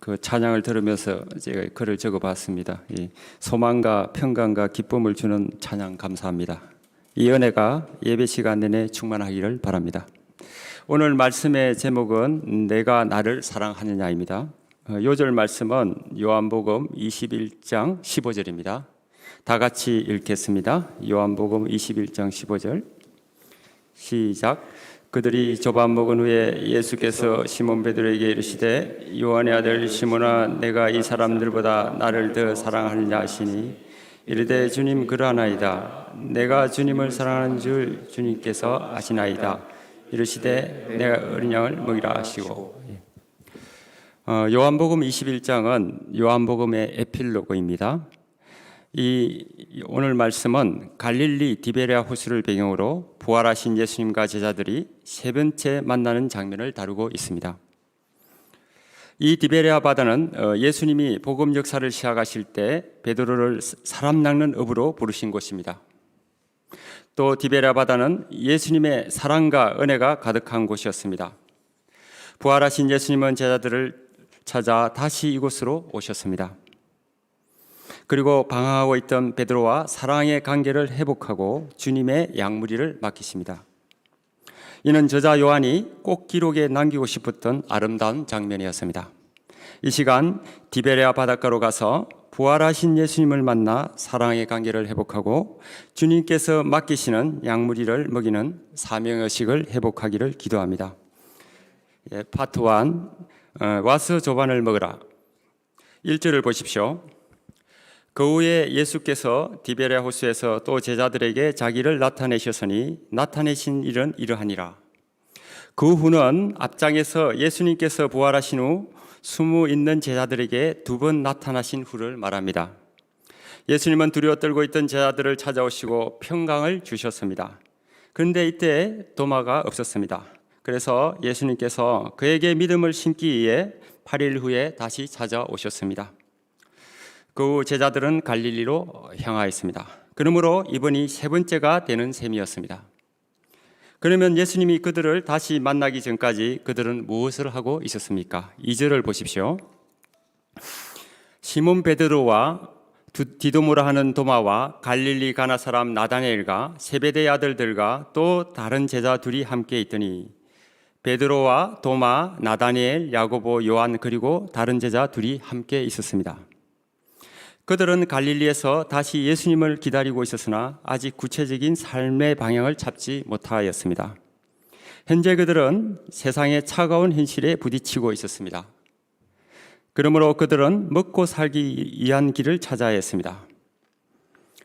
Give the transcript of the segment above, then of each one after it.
그 찬양을 들으면서 제가 글을 적어봤습니다. 이 소망과 평강과 기쁨을 주는 찬양 감사합니다. 이 은혜가 예배 시간 내내 충만하기를 바랍니다. 오늘 말씀의 제목은 내가 나를 사랑하느냐입니다. 요절 말씀은 요한복음 21장 15절입니다. 다 같이 읽겠습니다. 요한복음 21장 15절 시작. 그들이 조밥 먹은 후에 예수께서 시몬 베드로에게 이르시되 요한의 아들 시몬아 내가 이 사람들보다 나를 더 사랑하느냐 하시니 이르되 주님 그러하나이다. 내가 주님을 사랑하는 줄 주님께서 아시나이다. 이르시되 내가 어린 양을 먹이라 하시고. 요한복음 21장은 요한복음의 에필로그입니다. 오늘 말씀은 갈릴리 디베랴 호수를 배경으로 부활하신 예수님과 제자들이 세 번째 만나는 장면을 다루고 있습니다. 이 디베랴 바다는 예수님이 복음 역사를 시작하실 때 베드로를 사람 낚는 업으로 부르신 곳입니다. 또 디베랴 바다는 예수님의 사랑과 은혜가 가득한 곳이었습니다. 부활하신 예수님은 제자들을 찾아 다시 이곳으로 오셨습니다. 그리고 방황하고 있던 베드로와 사랑의 관계를 회복하고 주님의 양무리를 맡기십니다. 이는 저자 요한이 꼭 기록에 남기고 싶었던 아름다운 장면이었습니다. 이 시간 디베랴 바닷가로 가서 부활하신 예수님을 만나 사랑의 관계를 회복하고 주님께서 맡기시는 양무리를 먹이는 사명의식을 회복하기를 기도합니다. 파트 1 와서 조반을 먹으라. 1절을 보십시오. 그 후에 예수께서 디베랴 호수에서 또 제자들에게 자기를 나타내셨으니 나타내신 일은 이러하니라. 그 후는 앞장에서 예수님께서 부활하신 후 숨어 있는 제자들에게 두 번 나타나신 후를 말합니다. 예수님은 두려워 떨고 있던 제자들을 찾아오시고 평강을 주셨습니다. 그런데 이때 도마가 없었습니다. 그래서 예수님께서 그에게 믿음을 심기 위해 8일 후에 다시 찾아오셨습니다. 그 후 제자들은 갈릴리로 향하였습니다. 그러므로 이번이 세 번째가 되는 셈이었습니다. 그러면 예수님이 그들을 다시 만나기 전까지 그들은 무엇을 하고 있었습니까? 2절을 보십시오. 시몬 베드로와 디도모라 하는 도마와 갈릴리 가나 사람 나다나엘과 세베대의 아들들과 또 다른 제자 둘이 함께 있더니 베드로와 도마, 나다나엘, 야고보, 요한 그리고 다른 제자 둘이 함께 있었습니다. 그들은 갈릴리에서 다시 예수님을 기다리고 있었으나 아직 구체적인 삶의 방향을 잡지 못하였습니다. 현재 그들은 세상의 차가운 현실에 부딪히고 있었습니다. 그러므로 그들은 먹고 살기 위한 길을 찾아야 했습니다.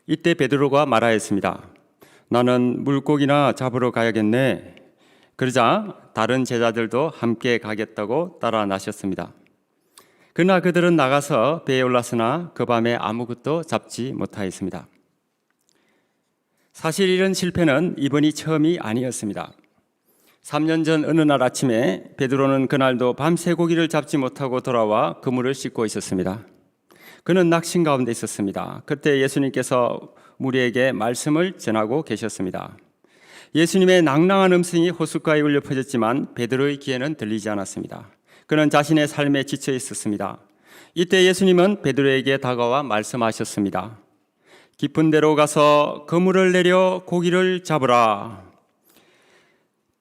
이때 베드로가 말하였습니다. 나는 물고기나 잡으러 가야겠네. 그러자 다른 제자들도 함께 가겠다고 따라 나섰습니다. 그러나 그들은 나가서 배에 올랐으나 그 밤에 아무것도 잡지 못하였습니다. 사실 이런 실패는 이번이 처음이 아니었습니다. 3년 전 어느 날 아침에 베드로는 그날도 밤새 고기를 잡지 못하고 돌아와 그물을 씻고 있었습니다. 그는 낙심 가운데 있었습니다. 그때 예수님께서 무리에게 말씀을 전하고 계셨습니다. 예수님의 낭랑한 음성이 호숫가에 울려 퍼졌지만 베드로의 귀에는 들리지 않았습니다. 그는 자신의 삶에 지쳐 있었습니다. 이때 예수님은 베드로에게 다가와 말씀하셨습니다. 깊은 데로 가서 그물을 내려 고기를 잡으라.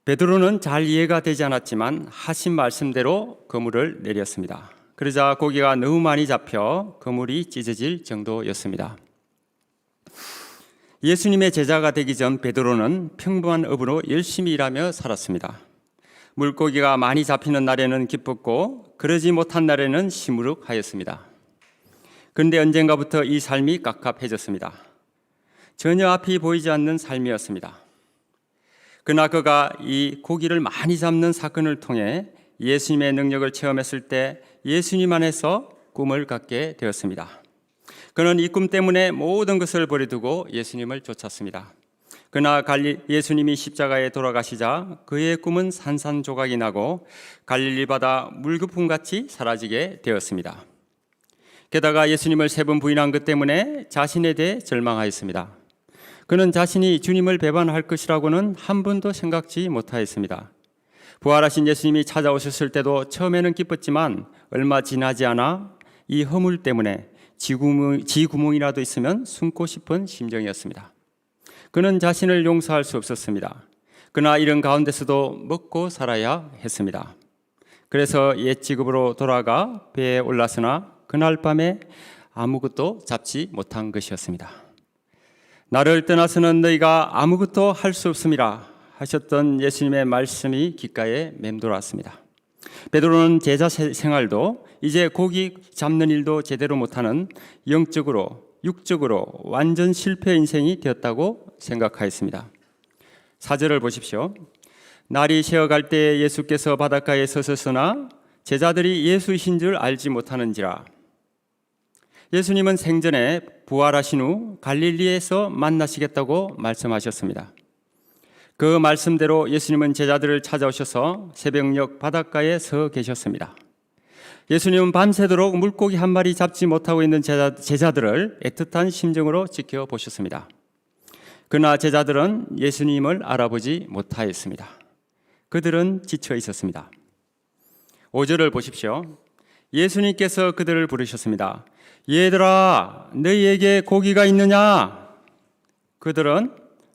베드로는 잘 이해가 되지 않았지만 하신 말씀대로 그물을 내렸습니다. 그러자 고기가 너무 많이 잡혀 그물이 찢어질 정도였습니다. 예수님의 제자가 되기 전 베드로는 평범한 업으로 열심히 일하며 살았습니다. 물고기가 많이 잡히는 날에는 기뻤고 그러지 못한 날에는 시무룩하였습니다. 그런데 언젠가부터 이 삶이 깝깝해졌습니다. 전혀 앞이 보이지 않는 삶이었습니다. 그러나 그가 이 고기를 많이 잡는 사건을 통해 예수님의 능력을 체험했을 때 예수님 안에서 꿈을 갖게 되었습니다. 그는 이 꿈 때문에 모든 것을 버려두고 예수님을 쫓았습니다. 그러나 예수님이 십자가에 돌아가시자 그의 꿈은 산산조각이 나고 갈릴리 바다 물거품같이 사라지게 되었습니다. 게다가 예수님을 3번 부인한 것 때문에 자신에 대해 절망하였습니다. 그는 자신이 주님을 배반할 것이라고는 한 번도 생각지 못하였습니다. 부활하신 예수님이 찾아오셨을 때도 처음에는 기뻤지만 얼마 지나지 않아 이 허물 때문에 지구멍이라도 있으면 숨고 싶은 심정이었습니다. 그는 자신을 용서할 수 없었습니다. 그러나 이런 가운데서도 먹고 살아야 했습니다. 그래서 옛 직업으로 돌아가 배에 올랐으나 그날 밤에 아무것도 잡지 못한 것이었습니다. 나를 떠나서는 너희가 아무것도 할 수 없음이라 하셨던 예수님의 말씀이 귓가에 맴돌았습니다. 베드로는 제자 생활도 이제 고기 잡는 일도 제대로 못하는 영적으로 육적으로 완전 실패 인생이 되었다고 생각하였습니다. 4절을 보십시오. 날이 새어갈 때 예수께서 바닷가에 서셨으나 제자들이 예수이신 줄 알지 못하는지라. 예수님은 생전에 부활하신 후 갈릴리에서 만나시겠다고 말씀하셨습니다. 그 말씀대로 예수님은 제자들을 찾아오셔서 새벽녘 바닷가에 서 계셨습니다. 예수님은 밤새도록 물고기 한 마리 잡지 못하고 있는 제자들을 애틋한 심정으로 지켜보셨습니다. 그러나 제자들은 예수님을 알아보지 못하였습니다. 그들은 지쳐 있었습니다. 5절을 보십시오. 예수님께서 그들을 부르셨습니다. 얘들아, 너희에게 고기가 있느냐? 그들은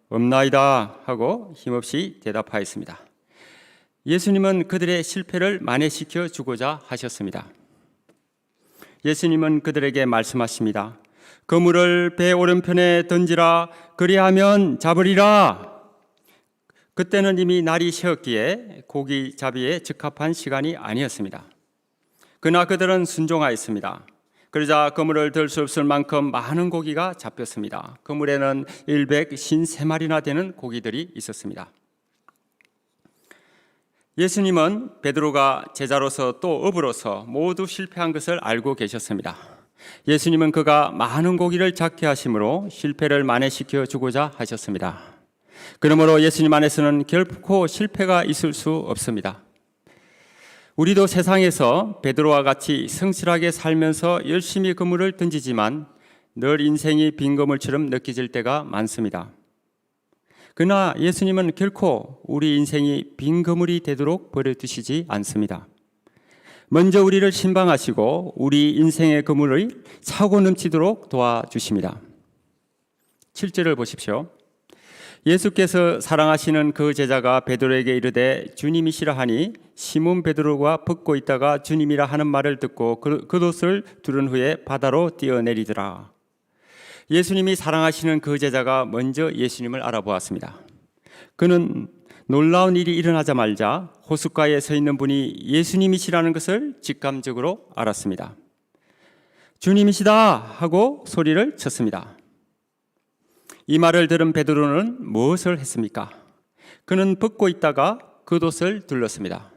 없나이다 하고 힘없이 대답하였습니다. 예수님은 그들의 실패를 만회시켜 주고자 하셨습니다. 예수님은 그들에게 말씀하십니다. 그물을 배 오른편에 던지라, 그리하면 잡으리라. 그때는 이미 날이 새었기에 고기 잡이에 적합한 시간이 아니었습니다. 그러나 그들은 순종하였습니다. 그러자 그물을 들 수 없을 만큼 많은 고기가 잡혔습니다. 그물에는 153마리나 되는 고기들이 있었습니다. 예수님은 베드로가 제자로서 또 업으로서 모두 실패한 것을 알고 계셨습니다. 예수님은 그가 많은 고기를 잡게 하심으로 실패를 만회시켜 주고자 하셨습니다. 그러므로 예수님 안에서는 결코 실패가 있을 수 없습니다. 우리도 세상에서 베드로와 같이 성실하게 살면서 열심히 그물을 던지지만 늘 인생이 빈 그물처럼 느껴질 때가 많습니다. 그러나 예수님은 결코 우리 인생이 빈 그물이 되도록 버려두시지 않습니다. 먼저 우리를 신방하시고 우리 인생의 그물을 차고 넘치도록 도와주십니다. 7절을 보십시오. 예수께서 사랑하시는 그 제자가 베드로에게 이르되 주님이시라 하니 시몬 베드로가 벗고 있다가 주님이라 하는 말을 듣고 겉옷을 두른 후에 바다로 뛰어내리더라. 예수님이 사랑하시는 그 제자가 먼저 예수님을 알아보았습니다. 그는 놀라운 일이 일어나자마자 호숫가에 서 있는 분이 예수님이시라는 것을 직감적으로 알았습니다. 주님이시다 하고 소리를 쳤습니다. 이 말을 들은 베드로는 무엇을 했습니까? 그는 벗고 있다가 겉옷을 둘렀습니다.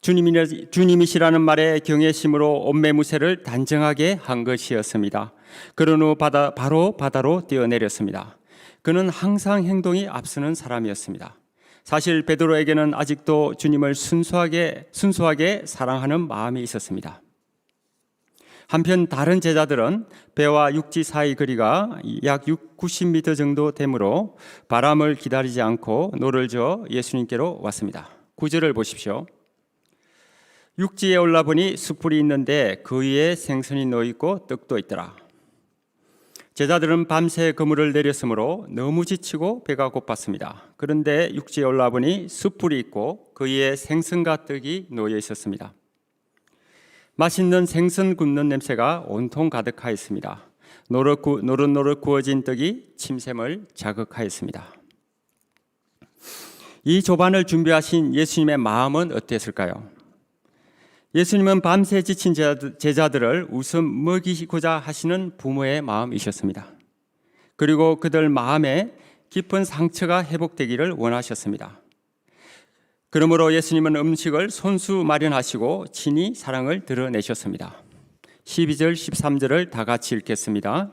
주님이시라는 말에 경외심으로 옷매무새를 단정하게 한 것이었습니다. 그런 후 바로 바다로 뛰어내렸습니다. 그는 항상 행동이 앞서는 사람이었습니다. 사실 베드로에게는 아직도 주님을 순수하게 사랑하는 마음이 있었습니다. 한편 다른 제자들은 배와 육지 사이 거리가 약 90m 정도 되므로 바람을 기다리지 않고 노를 저어 예수님께로 왔습니다. 9절을 보십시오. 육지에 올라보니 숯불이 있는데 그 위에 생선이 놓여있고 떡도 있더라. 제자들은 밤새 그물을 내렸으므로 너무 지치고 배가 고팠습니다. 그런데 육지에 올라보니 숯불이 있고 그 위에 생선과 떡이 놓여 있었습니다. 맛있는 생선 굽는 냄새가 온통 가득하였습니다. 노릇노릇 구워진 떡이 침샘을 자극하였습니다. 이 조반을 준비하신 예수님의 마음은 어땠을까요? 예수님은 밤새 지친 제자들을 웃음 먹이고자 하시는 부모의 마음이셨습니다. 그리고 그들 마음에 깊은 상처가 회복되기를 원하셨습니다. 그러므로 예수님은 음식을 손수 마련하시고 친히 사랑을 드러내셨습니다. 12절, 13절을 다 같이 읽겠습니다.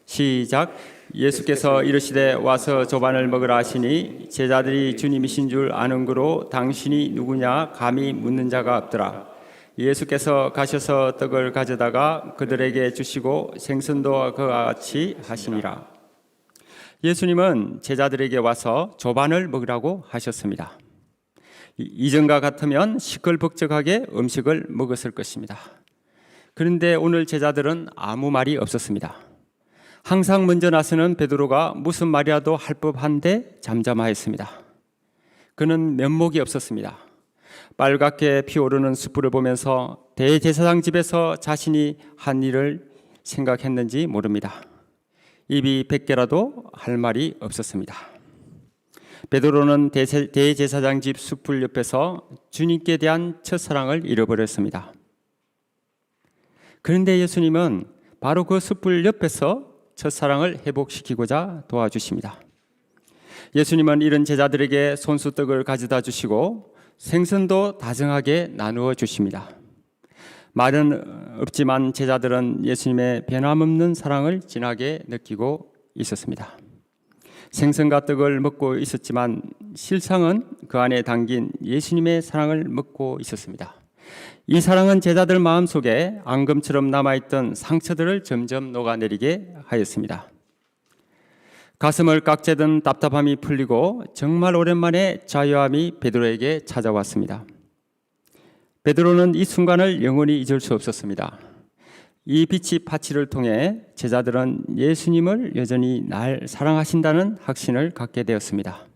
시작. 예수께서 이르시되 와서 조반을 먹으라 하시니 제자들이 주님이신 줄 아는 그로 당신이 누구냐 감히 묻는 자가 없더라. 예수께서 가셔서 떡을 가져다가 그들에게 주시고 생선도 그와 같이 하시니라. 예수님은 제자들에게 와서 조반을 먹으라고 하셨습니다. 이전과 같으면 시끌벅적하게 음식을 먹었을 것입니다. 그런데 오늘 제자들은 아무 말이 없었습니다. 항상 먼저 나서는 베드로가 무슨 말이라도 할 법한데 잠잠하였습니다. 그는 면목이 없었습니다. 빨갛게 피오르는 숯불을 보면서 대제사장 집에서 자신이 한 일을 생각했는지 모릅니다. 입이 100개라도 할 말이 없었습니다. 베드로는 대제사장 집 숯불 옆에서 주님께 대한 첫사랑을 잃어버렸습니다. 그런데 예수님은 바로 그 숯불 옆에서 첫사랑을 회복시키고자 도와주십니다. 예수님은 이런 제자들에게 손수떡을 가져다 주시고 생선도 다정하게 나누어 주십니다. 말은 없지만 제자들은 예수님의 변함없는 사랑을 진하게 느끼고 있었습니다. 생선과 떡을 먹고 있었지만 실상은 그 안에 담긴 예수님의 사랑을 먹고 있었습니다. 이 사랑은 제자들 마음속에 앙금처럼 남아있던 상처들을 점점 녹아내리게 하였습니다. 가슴을 깍재던 답답함이 풀리고 정말 오랜만에 자유함이 베드로에게 찾아왔습니다. 베드로는 이 순간을 영원히 잊을 수 없었습니다. 이 빛이 파치를 통해 제자들은 예수님을 여전히 날 사랑하신다는 확신을 갖게 되었습니다.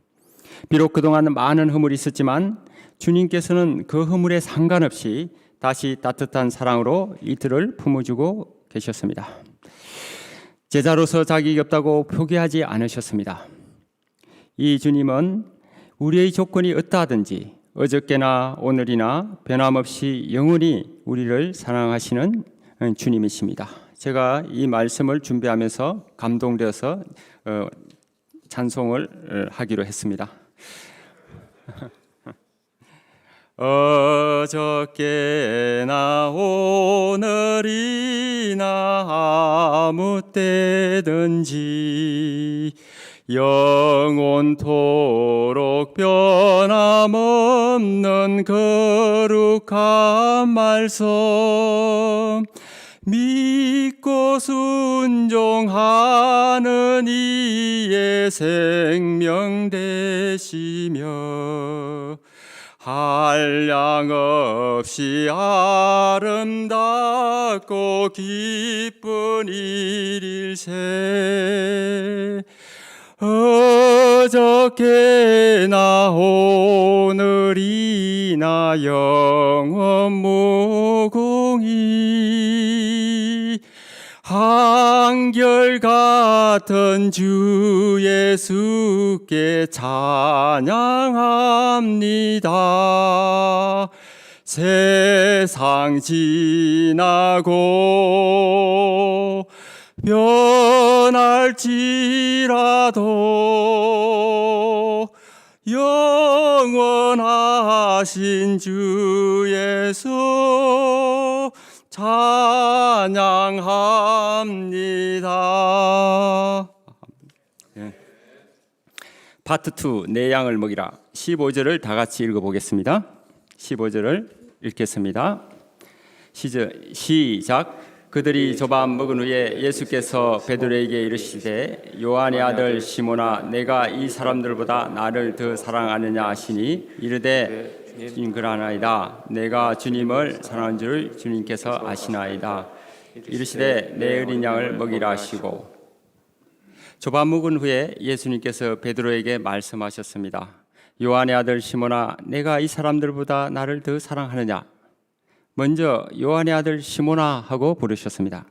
비록 그동안 많은 허물이 있었지만 주님께서는 그 허물에 상관없이 다시 따뜻한 사랑으로 이들을 품어주고 계셨습니다. 제자로서 자격이 없다고 포기하지 않으셨습니다. 이 주님은 우리의 조건이 어떠하든지 어저께나 오늘이나 변함없이 영원히 우리를 사랑하시는 주님이십니다. 제가 이 말씀을 준비하면서 감동되어서 찬송을 하기로 했습니다. 어저께나 오늘이나 아무 때든지 영원토록 변함없는 거룩한 말씀 믿고 순종하는 이의 생명 되시며 한량없이 아름답고 기쁜 일일세 어저께나 오늘이나 영원 무궁히 한결같은 주 예수께 찬양합니다. 세상 지나고 변할지라도 영원하신 주 예수 찬양합니다. 파트 2 내 양을 먹이라 15절을 다 같이 읽어보겠습니다. 15절을 읽겠습니다. 시작. 그들이 조반 먹은 후에 예수께서 베드로에게 이르시되 요한의 아들 시몬아 내가 이 사람들보다 나를 더 사랑하느냐 하시니 이르되 주님 그러나이다. 내가 주님을 사랑하는 줄 주님께서 아시나이다. 이르시되 내 어린 양을 먹이라 하시고 조반 먹은 후에 예수님께서 베드로에게 말씀하셨습니다. 요한의 아들 시몬아 내가 이 사람들보다 나를 더 사랑하느냐. 먼저 요한의 아들 시몬아 하고 부르셨습니다.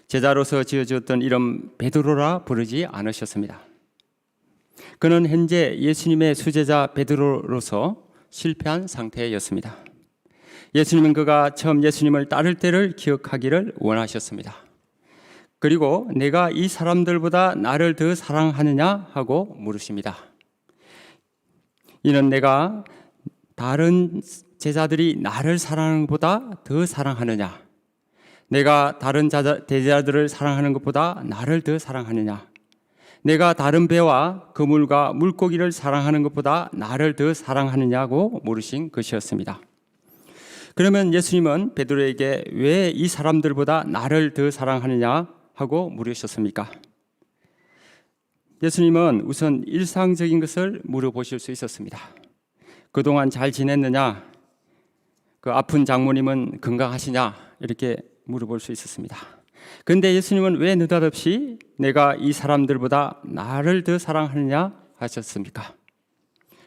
제자로서 지어주었던 이름 베드로라 부르지 않으셨습니다. 그는 현재 예수님의 수제자 베드로로서 실패한 상태였습니다. 예수님은 그가 처음 예수님을 따를 때를 기억하기를 원하셨습니다. 그리고 내가 이 사람들보다 나를 더 사랑하느냐 하고 물으십니다. 이는 내가 다른 제자들이 나를 사랑하는 것보다 더 사랑하느냐, 내가 다른 제자들을 사랑하는 것보다 나를 더 사랑하느냐, 내가 다른 배와 그물과 물고기를 사랑하는 것보다 나를 더 사랑하느냐고 물으신 것이었습니다. 그러면 예수님은 베드로에게 왜 이 사람들보다 나를 더 사랑하느냐 하고 물으셨습니까? 예수님은 우선 일상적인 것을 물어보실 수 있었습니다. 그동안 잘 지냈느냐? 그 아픈 장모님은 건강하시냐? 이렇게 물어볼 수 있었습니다. 그런데 예수님은 왜 느닷없이 내가 이 사람들보다 나를 더 사랑하느냐 하셨습니까?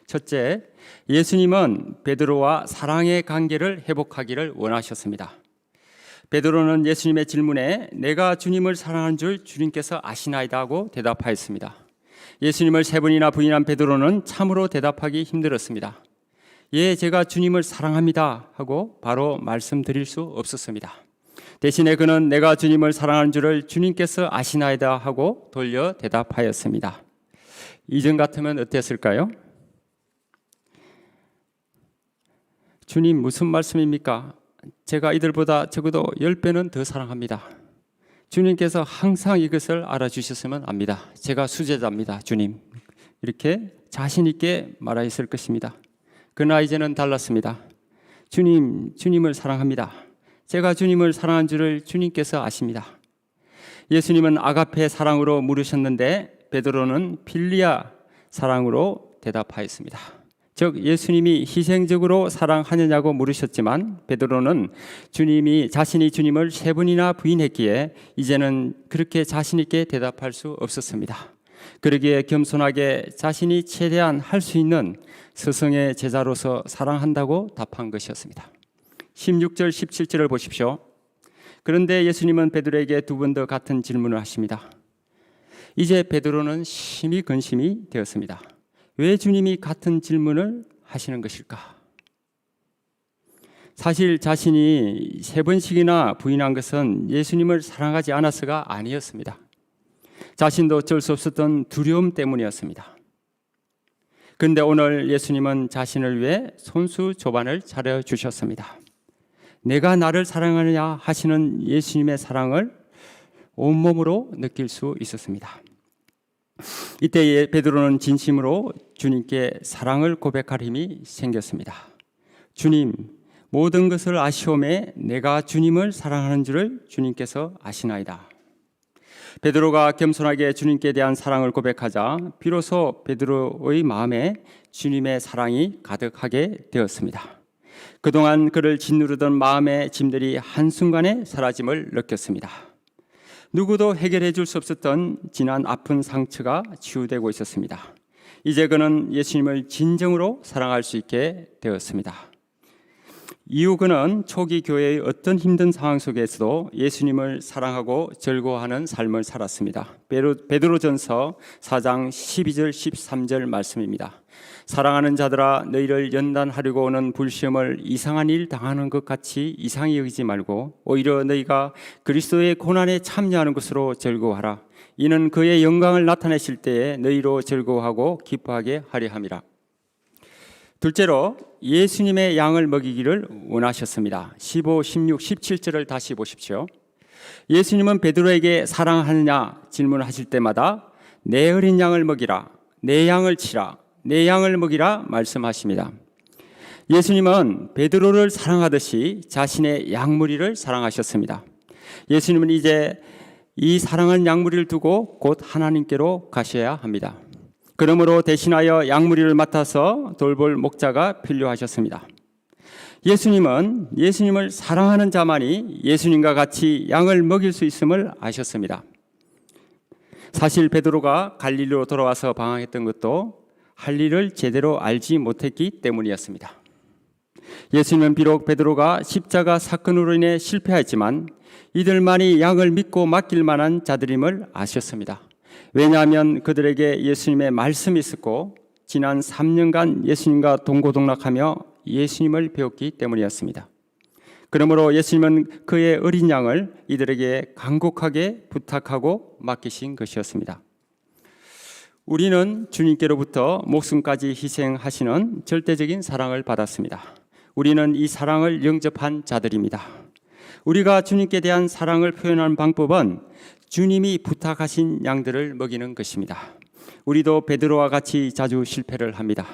첫째, 예수님은 베드로와 사랑의 관계를 회복하기를 원하셨습니다. 베드로는 예수님의 질문에 내가 주님을 사랑하는 줄 주님께서 아시나이다 하고 대답하였습니다. 예수님을 3번이나 부인한 베드로는 참으로 대답하기 힘들었습니다. 예, 제가 주님을 사랑합니다 하고 바로 말씀드릴 수 없었습니다. 대신에 그는 내가 주님을 사랑하는 줄을 주님께서 아시나이다 하고 돌려 대답하였습니다. 이전 같으면 어땠을까요? 주님 무슨 말씀입니까? 제가 이들보다 적어도 10배는 더 사랑합니다. 주님께서 항상 이것을 알아주셨으면 합니다. 제가 수제자입니다, 주님. 이렇게 자신 있게 말하였을 것입니다. 그러나 이제는 달랐습니다. 주님을 사랑합니다. 제가 주님을 사랑한 줄을 주님께서 아십니다. 예수님은 아가페 사랑으로 물으셨는데 베드로는 필리아 사랑으로 대답하였습니다. 즉 예수님이 희생적으로 사랑하느냐고 물으셨지만 베드로는 자신이 주님을 3번이나 부인했기에 이제는 그렇게 자신 있게 대답할 수 없었습니다. 그러기에 겸손하게 자신이 최대한 할 수 있는 스승의 제자로서 사랑한다고 답한 것이었습니다. 16절 17절을 보십시오. 그런데 예수님은 베드로에게 2번 더 같은 질문을 하십니다. 이제 베드로는 심히 근심이 되었습니다. 왜 주님이 같은 질문을 하시는 것일까? 사실 자신이 3번씩이나 부인한 것은 예수님을 사랑하지 않아서가 아니었습니다. 자신도 어쩔 수 없었던 두려움 때문이었습니다. 그런데 오늘 예수님은 자신을 위해 손수조반을 차려주셨습니다. 내가 나를 사랑하느냐 하시는 예수님의 사랑을 온몸으로 느낄 수 있었습니다. 이때 베드로는 진심으로 주님께 사랑을 고백할 힘이 생겼습니다. 주님, 모든 것을 아시오매 내가 주님을 사랑하는 줄을 주님께서 아시나이다. 베드로가 겸손하게 주님께 대한 사랑을 고백하자 비로소 베드로의 마음에 주님의 사랑이 가득하게 되었습니다. 그동안 그를 짓누르던 마음의 짐들이 한순간에 사라짐을 느꼈습니다. 누구도 해결해 줄 수 없었던 지난 아픈 상처가 치유되고 있었습니다. 이제 그는 예수님을 진정으로 사랑할 수 있게 되었습니다. 이후 그는 초기 교회의 어떤 힘든 상황 속에서도 예수님을 사랑하고 즐거워하는 삶을 살았습니다. 베드로전서 4장 12절 13절 말씀입니다. 사랑하는 자들아, 너희를 연단하려고 오는 불시험을 이상한 일 당하는 것 같이 이상히 여기지 말고 오히려 너희가 그리스도의 고난에 참여하는 것으로 즐거워하라. 이는 그의 영광을 나타내실 때에 너희로 즐거워하고 기뻐하게 하려 함이라. 둘째로 예수님의 양을 먹이기를 원하셨습니다. 15, 16, 17절을 다시 보십시오. 예수님은 베드로에게 사랑하느냐 질문을 하실 때마다 내 어린 양을 먹이라, 내 양을 치라, 내 양을 먹이라 말씀하십니다. 예수님은 베드로를 사랑하듯이 자신의 양무리를 사랑하셨습니다. 예수님은 이제 이 사랑한 양무리를 두고 곧 하나님께로 가셔야 합니다. 그러므로 대신하여 양무리를 맡아서 돌볼 목자가 필요하셨습니다. 예수님은 예수님을 사랑하는 자만이 예수님과 같이 양을 먹일 수 있음을 아셨습니다. 사실 베드로가 갈릴리로 돌아와서 방황했던 것도 할 일을 제대로 알지 못했기 때문이었습니다. 예수님은 비록 베드로가 십자가 사건으로 인해 실패했지만 이들만이 양을 믿고 맡길 만한 자들임을 아셨습니다. 왜냐하면 그들에게 예수님의 말씀이 있었고 지난 3년간 예수님과 동고동락하며 예수님을 배웠기 때문이었습니다. 그러므로 예수님은 그의 어린 양을 이들에게 간곡하게 부탁하고 맡기신 것이었습니다. 우리는 주님께로부터 목숨까지 희생하시는 절대적인 사랑을 받았습니다. 우리는 이 사랑을 영접한 자들입니다. 우리가 주님께 대한 사랑을 표현하는 방법은 주님이 부탁하신 양들을 먹이는 것입니다. 우리도 베드로와 같이 자주 실패를 합니다.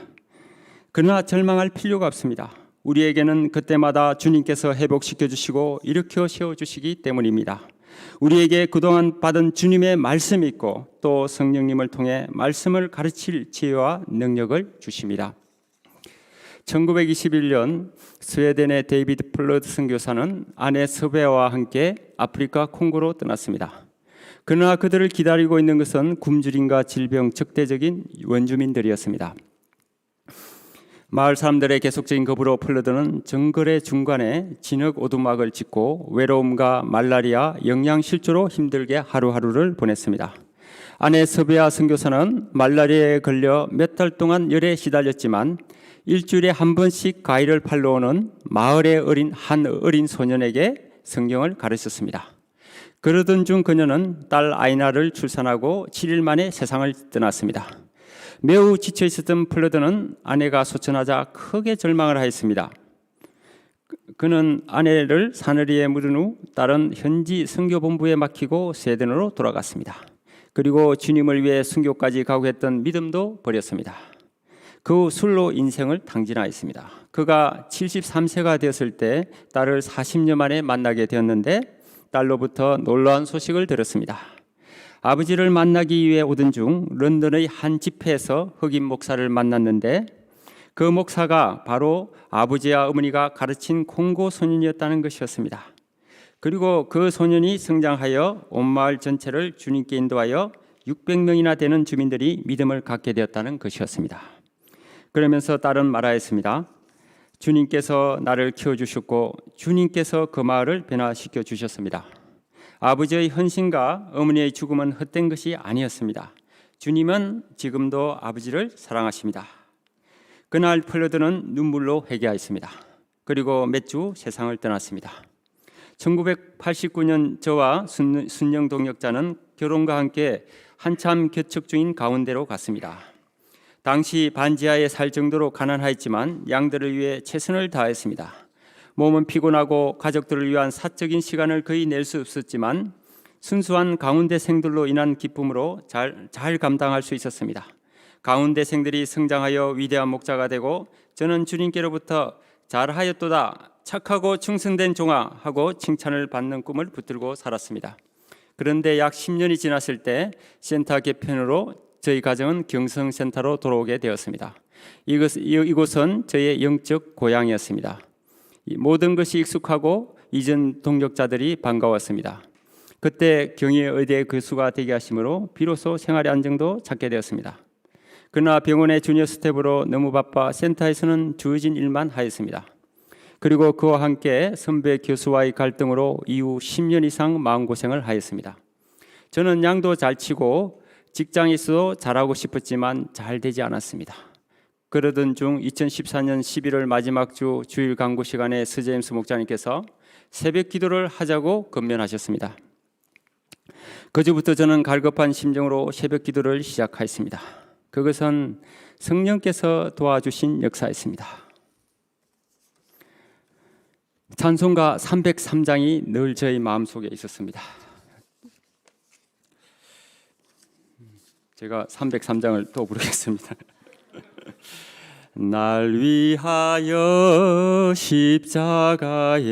그러나 절망할 필요가 없습니다. 우리에게는 그때마다 주님께서 회복시켜 주시고 일으켜 세워 주시기 때문입니다. 우리에게 그동안 받은 주님의 말씀이 있고 또 성령님을 통해 말씀을 가르칠 지혜와 능력을 주십니다. 1921년 스웨덴의 데이비드 플러드 선교사는 아내 서베와 함께 아프리카 콩고로 떠났습니다. 그러나 그들을 기다리고 있는 것은 굶주림과 질병, 적대적인 원주민들이었습니다. 마을 사람들의 계속적인 거부로 플러드는 정글의 중간에 진흙 오두막을 짓고 외로움과 말라리아, 영양실조로 힘들게 하루하루를 보냈습니다. 아내 서베아 선교사는 말라리아에 걸려 몇 달 동안 열에 시달렸지만 일주일에 한 번씩 과일을 팔러 오는 마을의 한 어린 소년에게 성경을 가르쳤습니다. 그러던 중 그녀는 딸 아이나를 출산하고 7일 만에 세상을 떠났습니다. 매우 지쳐 있었던 플러드는 아내가 소천하자 크게 절망을 하였습니다. 그는 아내를 사느리에 물은 후 딸은 현지 선교본부에 맡기고 스웨덴으로 돌아갔습니다. 그리고 주님을 위해 순교까지 각오했던 믿음도 버렸습니다. 그 후 술로 인생을 탕진하였습니다. 그가 73세가 되었을 때 딸을 40년 만에 만나게 되었는데 딸로부터 놀라운 소식을 들었습니다. 아버지를 만나기 위해 오던 중 런던의 한 집회에서 흑인 목사를 만났는데 그 목사가 바로 아버지와 어머니가 가르친 콩고 소년이었다는 것이었습니다. 그리고 그 소년이 성장하여 온 마을 전체를 주님께 인도하여 600명이나 되는 주민들이 믿음을 갖게 되었다는 것이었습니다. 그러면서 딸은 말하였습니다. 주님께서 나를 키워주셨고 주님께서 그 마을을 변화시켜 주셨습니다. 아버지의 헌신과 어머니의 죽음은 헛된 것이 아니었습니다. 주님은 지금도 아버지를 사랑하십니다. 그날 플러드는 눈물로 회개하였습니다. 그리고 몇 주 세상을 떠났습니다. 1989년 저와 순영 동역자는 결혼과 함께 한참 개척 중인 가운데로 갔습니다. 당시 반지하에 살 정도로 가난하였지만 양들을 위해 최선을 다했습니다. 몸은 피곤하고 가족들을 위한 사적인 시간을 거의 낼 수 없었지만 순수한 가운데생들로 인한 기쁨으로 잘 감당할 수 있었습니다. 가운데생들이 성장하여 위대한 목자가 되고 저는 주님께로부터 잘하였도다, 착하고 충성된 종아 하고 칭찬을 받는 꿈을 붙들고 살았습니다. 그런데 약 10년이 지났을 때 센터 개편으로 저희 가정은 경성센터로 돌아오게 되었습니다. 이곳은 저의 영적 고향이었습니다. 모든 것이 익숙하고 이전 동역자들이 반가웠습니다. 그때 경희의대 교수가 되게 하심으로 비로소 생활의 안정도 찾게 되었습니다. 그러나 병원의 주니어 스텝으로 너무 바빠 센터에서는 주어진 일만 하였습니다. 그리고 그와 함께 선배 교수와의 갈등으로 이후 10년 이상 마음고생을 하였습니다. 저는 양도 잘 치고 직장에서도 잘하고 싶었지만 잘 되지 않았습니다. 그러던 중 2014년 11월 마지막 주 주일 강구 시간에 스제임스 목자님께서 새벽 기도를 하자고 권면하셨습니다. 그 주부터 저는 갈급한 심정으로 새벽 기도를 시작하였습니다. 그것은 성령께서 도와주신 역사였습니다. 찬송가 303장이 늘 저희 마음속에 있었습니다. 제가 303장을 또 부르겠습니다. 날 위하여 십자가에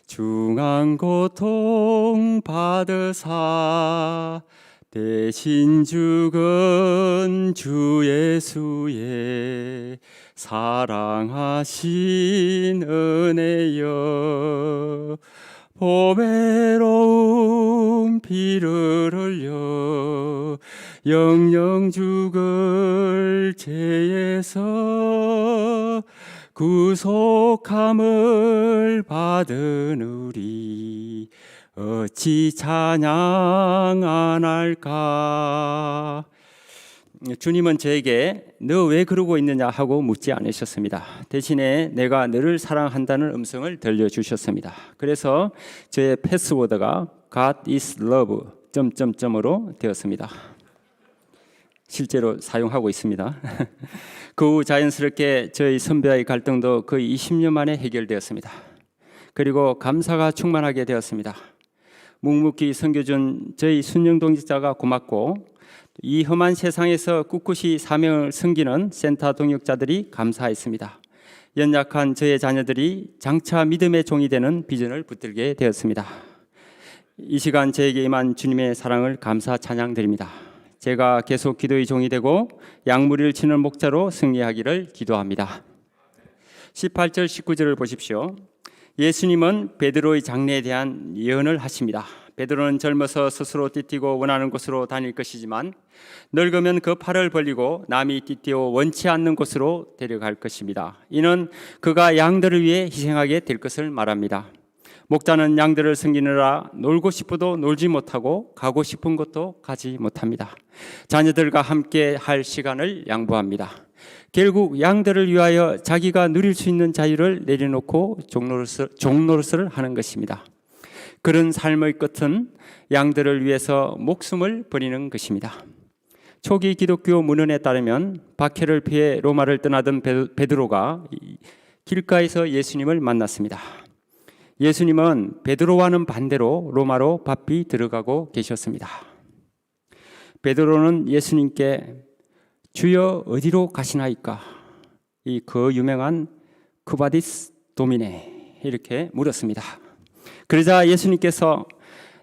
중한 고통 받으사 대신 죽은 주 예수의 사랑하신 은혜여 보배로운 피를 흘려 영영 죽을 죄에서 구속함을 받은 우리 어찌 찬양 안 할까. 주님은 저에게 너 왜 그러고 있느냐 하고 묻지 않으셨습니다. 대신에 내가 너를 사랑한다는 음성을 들려주셨습니다. 그래서 저의 패스워드가 God is love 점점점으로 되었습니다. 실제로 사용하고 있습니다. 그 후 자연스럽게 저희 선배와의 갈등도 거의 20년 만에 해결되었습니다. 그리고 감사가 충만하게 되었습니다. 묵묵히 섬겨준 저희 순영동역자가 고맙고 이 험한 세상에서 꿋꿋이 사명을 섬기는 센터 동역자들이 감사했습니다. 연약한 저의 자녀들이 장차 믿음의 종이 되는 비전을 붙들게 되었습니다. 이 시간 저에게 임한 주님의 사랑을 감사 찬양드립니다. 제가 계속 기도의 종이 되고 양무리를 치는 목자로 승리하기를 기도합니다. 18절 19절을 보십시오. 예수님은 베드로의 장래에 대한 예언을 하십니다. 베드로는 젊어서 스스로 띠뛰고 원하는 곳으로 다닐 것이지만 늙으면 그 팔을 벌리고 남이 띠뛰어 원치 않는 곳으로 데려갈 것입니다. 이는 그가 양들을 위해 희생하게 될 것을 말합니다. 목자는 양들을 섬기느라 놀고 싶어도 놀지 못하고 가고 싶은 곳도 가지 못합니다. 자녀들과 함께 할 시간을 양보합니다. 결국 양들을 위하여 자기가 누릴 수 있는 자유를 내려놓고 종노릇을 하는 것입니다. 그런 삶의 끝은 양들을 위해서 목숨을 버리는 것입니다. 초기 기독교 문헌에 따르면 박해를 피해 로마를 떠나던 베드로가 길가에서 예수님을 만났습니다. 예수님은 베드로와는 반대로 로마로 바삐 들어가고 계셨습니다. 베드로는 예수님께 주여 어디로 가시나이까? 이 그 유명한 쿠바디스 도미네 이렇게 물었습니다. 그러자 예수님께서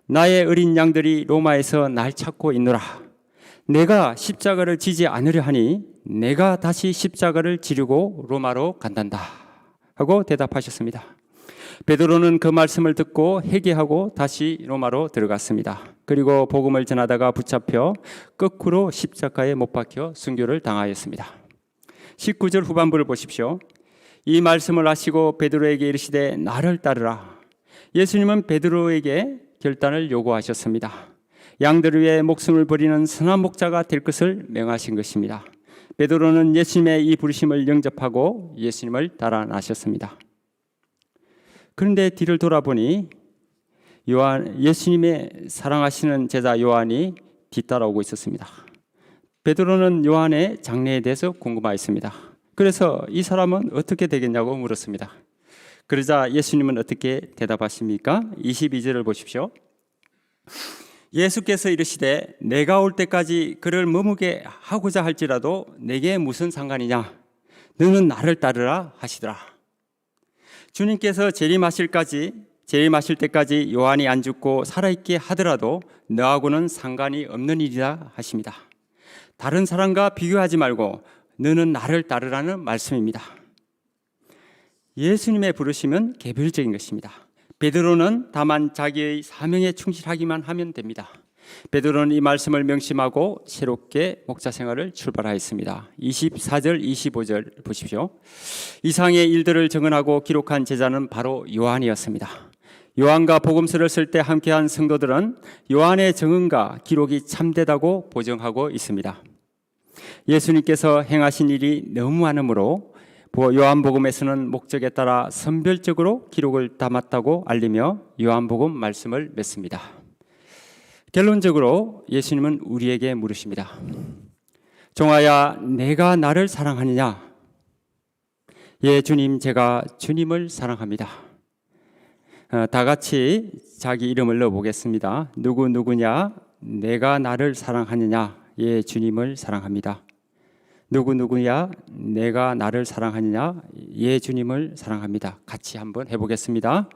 나의 어린 양들이 로마에서 날 찾고 있노라. 내가 십자가를 지지 않으려 하니 내가 다시 십자가를 지르고 로마로 간단다 하고 대답하셨습니다. 베드로는 그 말씀을 듣고 회개하고 다시 로마로 들어갔습니다. 그리고 복음을 전하다가 붙잡혀 거꾸로 십자가에 못 박혀 순교를 당하였습니다. 19절 후반부를 보십시오. 이 말씀을 하시고 베드로에게 이르시되 나를 따르라. 예수님은 베드로에게 결단을 요구하셨습니다. 양들을 위해 목숨을 버리는 선한 목자가 될 것을 명하신 것입니다. 베드로는 예수님의 이 부르심을 영접하고 예수님을 따라 나셨습니다. 그런데 뒤를 돌아보니 예수님의 사랑하시는 제자 요한이 뒤따라오고 있었습니다. 베드로는 요한의 장래에 대해서 궁금하였습니다. 그래서 이 사람은 어떻게 되겠냐고 물었습니다. 그러자 예수님은 어떻게 대답하십니까? 22절을 보십시오. 예수께서 이르시되 내가 올 때까지 그를 머무게 하고자 할지라도 내게 무슨 상관이냐? 너는 나를 따르라 하시더라. 주님께서 재림하실 때까지 요한이 안 죽고 살아있게 하더라도 너하고는 상관이 없는 일이라 하십니다. 다른 사람과 비교하지 말고 너는 나를 따르라는 말씀입니다. 예수님의 부르심은 개별적인 것입니다. 베드로는 다만 자기의 사명에 충실하기만 하면 됩니다. 베드로는 이 말씀을 명심하고 새롭게 목자 생활을 출발하였습니다. 24절 25절 보십시오. 이상의 일들을 증언하고 기록한 제자는 바로 요한이었습니다. 요한과 복음서를 쓸 때 함께한 성도들은 요한의 증언과 기록이 참되다고 보정하고 있습니다. 예수님께서 행하신 일이 너무 많으므로 요한복음에서는 목적에 따라 선별적으로 기록을 담았다고 알리며 요한복음 말씀을 맺습니다. 결론적으로 예수님은 우리에게 물으십니다. 종아야, 내가 나를 사랑하느냐? 예, 주님, 제가 주님을 사랑합니다. 다 같이 자기 이름을 넣어보겠습니다. 누구냐? 내가 나를 사랑하느냐? 예, 주님을 사랑합니다. 누구야? 내가 나를 사랑하느냐? 예, 주님을 사랑합니다. 같이 한번 해보겠습니다.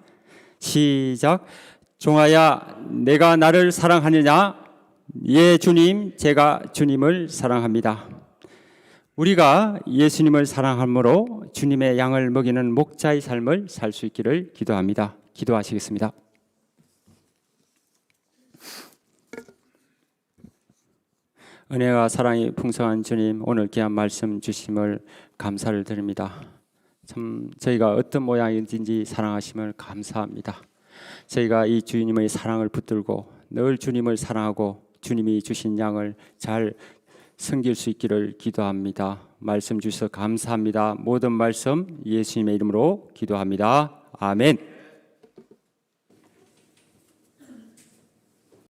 시작. 종아야, 내가 나를 사랑하느냐? 예, 주님, 제가 주님을 사랑합니다. 우리가 예수님을 사랑함으로 주님의 양을 먹이는 목자의 삶을 살 수 있기를 기도합니다. 기도하시겠습니다. 은혜와 사랑이 풍성한 주님, 오늘 귀한 말씀 주심을 감사를 드립니다. 참 저희가 어떤 모양인지 사랑하심을 감사합니다. 저희가 이 주님의 사랑을 붙들고 늘 주님을 사랑하고 주님이 주신 양을 잘 섬길 수 있기를 기도합니다. 말씀 주셔서 감사합니다. 모든 말씀 예수님의 이름으로 기도합니다. 아멘.